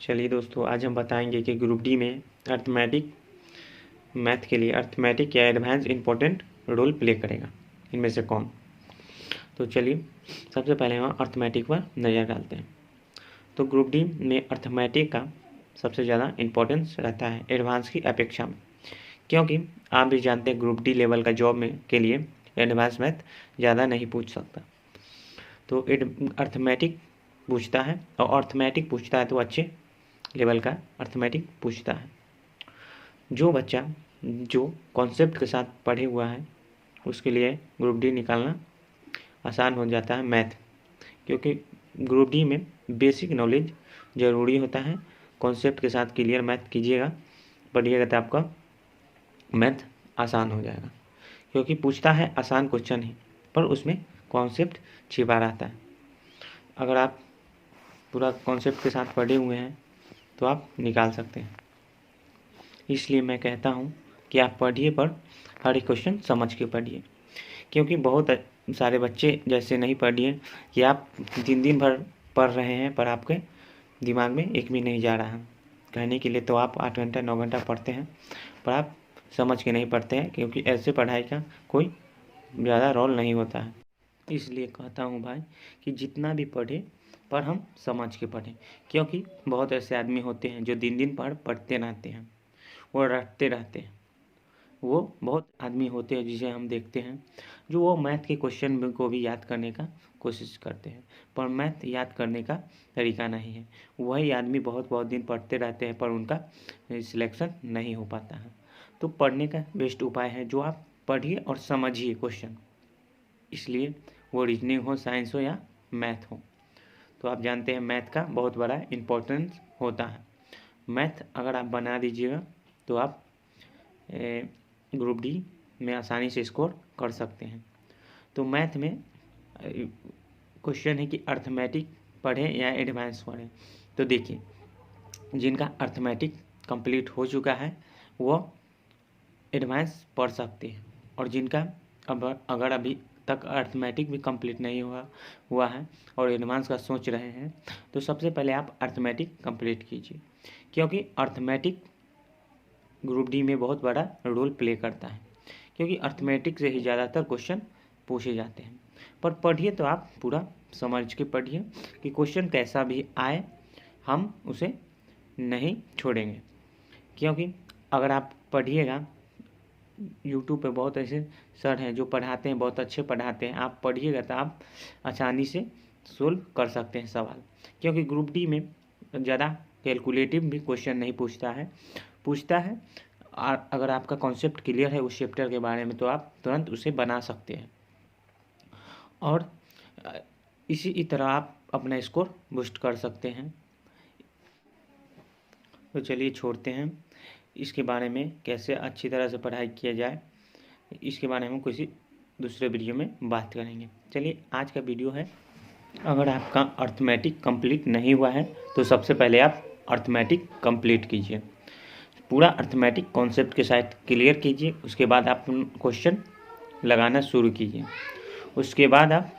चलिए दोस्तों, आज हम बताएंगे कि ग्रुप डी में अर्थमेटिक मैथ के लिए अर्थमेटिक या एडवांस इंपॉर्टेंट रोल प्ले करेगा, इनमें से कौन। तो चलिए सबसे पहले हम अर्थमेटिक पर नज़र डालते हैं। तो ग्रुप डी में अर्थमेटिक का सबसे ज़्यादा इम्पोर्टेंस रहता है एडवांस की अपेक्षा में, क्योंकि आप भी जानते हैं ग्रुप डी लेवल का जॉब में के लिए एडवांस मैथ ज़्यादा नहीं पूछ सकता। तो अर्थमेटिक पूछता है, और अर्थमेटिक पूछता है तो अच्छे लेवल का अर्थमेटिक पूछता है। जो बच्चा जो कॉन्सेप्ट के साथ पढ़े हुआ है उसके लिए ग्रुप डी निकालना आसान हो जाता है मैथ, क्योंकि ग्रुप डी में बेसिक नॉलेज ज़रूरी होता है। कॉन्सेप्ट के साथ क्लियर मैथ कीजिएगा, पढ़िएगा तो आपका मैथ आसान हो जाएगा, क्योंकि पूछता है आसान क्वेश्चन ही पर उसमें कॉन्सेप्ट छिपा रहता है। अगर आप पूरा कॉन्सेप्ट के साथ पढ़े हुए हैं तो आप निकाल सकते हैं। इसलिए मैं कहता हूँ कि आप पढ़िए, पर हर एक क्वेश्चन समझ के पढ़िए, क्योंकि बहुत सारे बच्चे जैसे नहीं पढ़िए कि आप दिन भर पढ़ रहे हैं पर आपके दिमाग में एक भी नहीं जा रहा है। कहने के लिए तो आप 8 घंटा 9 घंटा पढ़ते हैं, पर आप समझ के नहीं पढ़ते हैं, क्योंकि ऐसे पढ़ाई का कोई ज़्यादा रोल नहीं होता है। इसलिए कहता हूँ भाई कि जितना भी पढ़े पर हम समझ के पढ़ें, क्योंकि बहुत ऐसे आदमी होते हैं जो दिन पढ़ते रहते हैं, वो रटते रहते हैं। वो बहुत आदमी होते हैं जिसे हम देखते हैं जो वो मैथ के क्वेश्चन को भी याद करने का कोशिश करते हैं, पर मैथ याद करने का तरीका नहीं है। वही आदमी बहुत दिन पढ़ते रहते हैं पर उनका सिलेक्शन नहीं हो पाता है। तो पढ़ने का बेस्ट उपाय है जो आप पढ़िए और समझिए क्वेश्चन, इसलिए वो रीजनिंग हो, साइंस हो या मैथ हो। तो आप जानते हैं मैथ का बहुत बड़ा इम्पोर्टेंस होता है। मैथ अगर आप बना दीजिएगा तो आप ग्रुप डी में आसानी से स्कोर कर सकते हैं। तो मैथ में क्वेश्चन है कि अर्थमेटिक पढ़ें या एडवांस पढ़ें। तो देखिए, जिनका अर्थमेटिक कंप्लीट हो चुका है वो एडवांस पढ़ सकते हैं, और जिनका अगर अभी तक अर्थमेटिक भी कंप्लीट नहीं हुआ है और एडवांस का सोच रहे हैं तो सबसे पहले आप अर्थमेटिक कंप्लीट कीजिए, क्योंकि अर्थमेटिक ग्रुप डी में बहुत बड़ा रोल प्ले करता है, क्योंकि अर्थमेटिक से ही ज़्यादातर क्वेश्चन पूछे जाते हैं। पर पढ़िए तो आप पूरा समझ के पढ़िए कि क्वेश्चन कैसा भी आए हम उसे नहीं छोड़ेंगे, क्योंकि अगर आप पढ़िएगा, यूट्यूब पे बहुत ऐसे सर हैं जो पढ़ाते हैं, बहुत अच्छे पढ़ाते हैं, आप पढ़िएगा तो आप आसानी से सोल्व कर सकते हैं सवाल, क्योंकि ग्रुप डी में ज़्यादा कैलकुलेटिव भी क्वेश्चन नहीं पूछता है। और अगर आपका कॉन्सेप्ट क्लियर है उस चैप्टर के बारे में तो आप तुरंत उसे बना सकते हैं, और इसी तरह आप अपना स्कोर बूस्ट कर सकते हैं। तो चलिए छोड़ते हैं इसके बारे में, कैसे अच्छी तरह से पढ़ाई किया जाए इसके बारे में किसी दूसरे वीडियो में बात करेंगे। चलिए आज का वीडियो है, अगर आपका अर्थमेटिक कंप्लीट नहीं हुआ है तो सबसे पहले आप अर्थमेटिक कंप्लीट कीजिए, पूरा अर्थमेटिक कॉन्सेप्ट के साथ क्लियर कीजिए। उसके बाद आप क्वेश्चन लगाना शुरू कीजिए। उसके बाद आप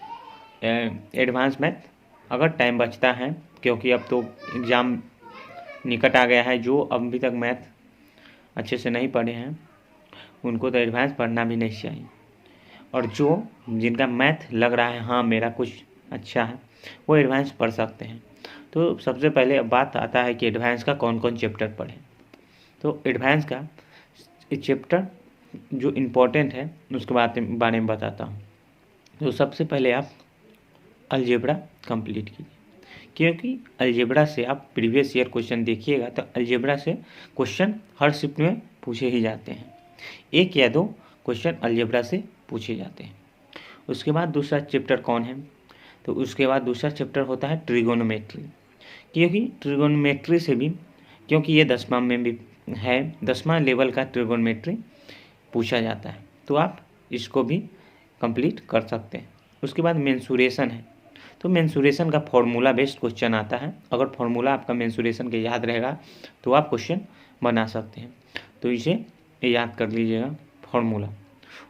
एडवांस मैथ अगर टाइम बचता है, क्योंकि अब तो एग्ज़ाम निकट आ गया है, जो अभी तक मैथ अच्छे से नहीं पढ़े हैं उनको तो एडवांस पढ़ना भी नहीं चाहिए, और जिनका मैथ लग रहा है हाँ मेरा कुछ अच्छा है वो एडवांस पढ़ सकते हैं। तो सबसे पहले बात आता है कि एडवांस का कौन कौन चैप्टर पढ़ें। तो एडवांस का चैप्टर जो इम्पोर्टेंट है उसके बारे में बताता हूँ। तो सबसे पहले आप अलजेब्रा कंप्लीट कीजिए, क्योंकि अलजेब्रा से आप प्रीवियस ईयर क्वेश्चन देखिएगा तो अलजेब्रा से क्वेश्चन हर शिफ्ट में पूछे ही जाते हैं, 1 या 2 क्वेश्चन अलजेब्रा से पूछे जाते हैं। उसके बाद दूसरा चैप्टर कौन है, तो उसके बाद दूसरा चैप्टर होता है ट्रिगोनोमेट्री, क्योंकि ट्रिगोनोमेट्री से भी, क्योंकि ये 10वां में भी है, 10वां लेवल का ट्रिगोनोमेट्री पूछा जाता है, तो आप इसको भी कंप्लीट कर सकते हैं। उसके बाद मेंसुरेशन है, तो मेंसुरेशन का फॉर्मूला बेस्ड क्वेश्चन आता है। अगर फॉर्मूला आपका मेंसुरेशन के याद रहेगा तो आप क्वेश्चन बना सकते हैं, तो इसे याद कर लीजिएगा फॉर्मूला।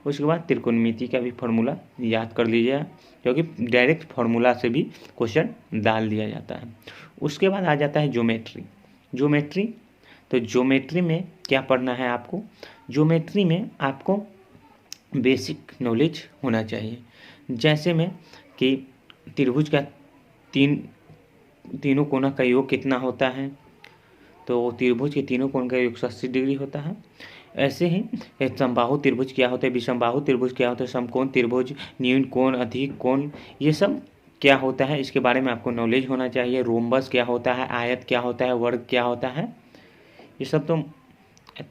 उसके बाद त्रिकोणमिति का भी फॉर्मूला याद कर लीजिएगा, क्योंकि डायरेक्ट फार्मूला से भी क्वेश्चन डाल दिया जाता है। उसके बाद आ जाता है ज्योमेट्री। ज्योमेट्री, तो ज्योमेट्री में क्या पढ़ना है आपको, ज्योमेट्री में आपको बेसिक नॉलेज होना चाहिए। जैसे में कि त्रिभुज का तीनों कोना का योग कितना होता है, तो त्रिभुज के तीनों कोण का योग 180 डिग्री होता है। ऐसे ही एक समबाहु त्रिभुज क्या होता है, विषमबाहु त्रिभुज क्या होता है, समकोण त्रिभुज, न्यून कोण, अधिक कोण, ये सब क्या होता है इसके बारे में आपको नॉलेज होना चाहिए। रोम्बस क्या होता है, आयत क्या होता है, वर्ग क्या होता है, ये सब तो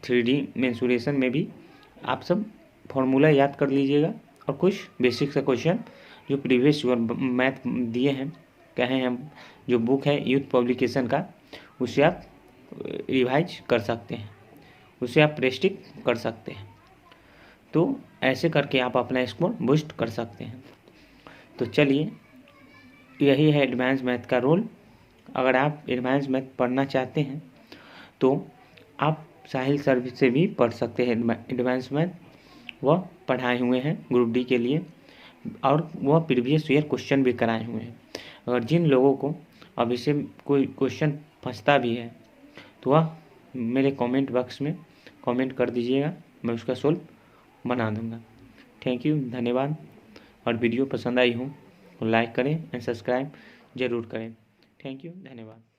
3D मेंसुरेशन में भी आप सब फॉर्मूला याद कर लीजिएगा। और कुछ बेसिक सा क्वेश्चन जो प्रीवियस मैथ दिए हैं, कहे हम जो बुक है यूथ पब्लिकेशन का, उसे आप रिवाइज कर सकते हैं, उसे आप प्रैक्टिस कर सकते हैं। तो ऐसे करके आप अपना स्कोर बूस्ट कर सकते हैं। तो चलिए, यही है एडवांस मैथ का रोल। अगर आप एडवांस मैथ पढ़ना चाहते हैं तो आप साहिल सर से भी पढ़ सकते हैं एडवांस मैथ, वह पढ़ाए हुए हैं ग्रुप डी के लिए, और वह प्रीवियस ईयर क्वेश्चन भी कराए हुए हैं। अगर जिन लोगों को अभी से कोई क्वेश्चन फंसता भी है तो वह मेरे कमेंट बॉक्स में कमेंट कर दीजिएगा, मैं उसका सोल्व बना दूंगा। थैंक यू, धन्यवाद। और वीडियो पसंद आई हो तो लाइक करें एंड सब्सक्राइब ज़रूर करें। थैंक यू, धन्यवाद।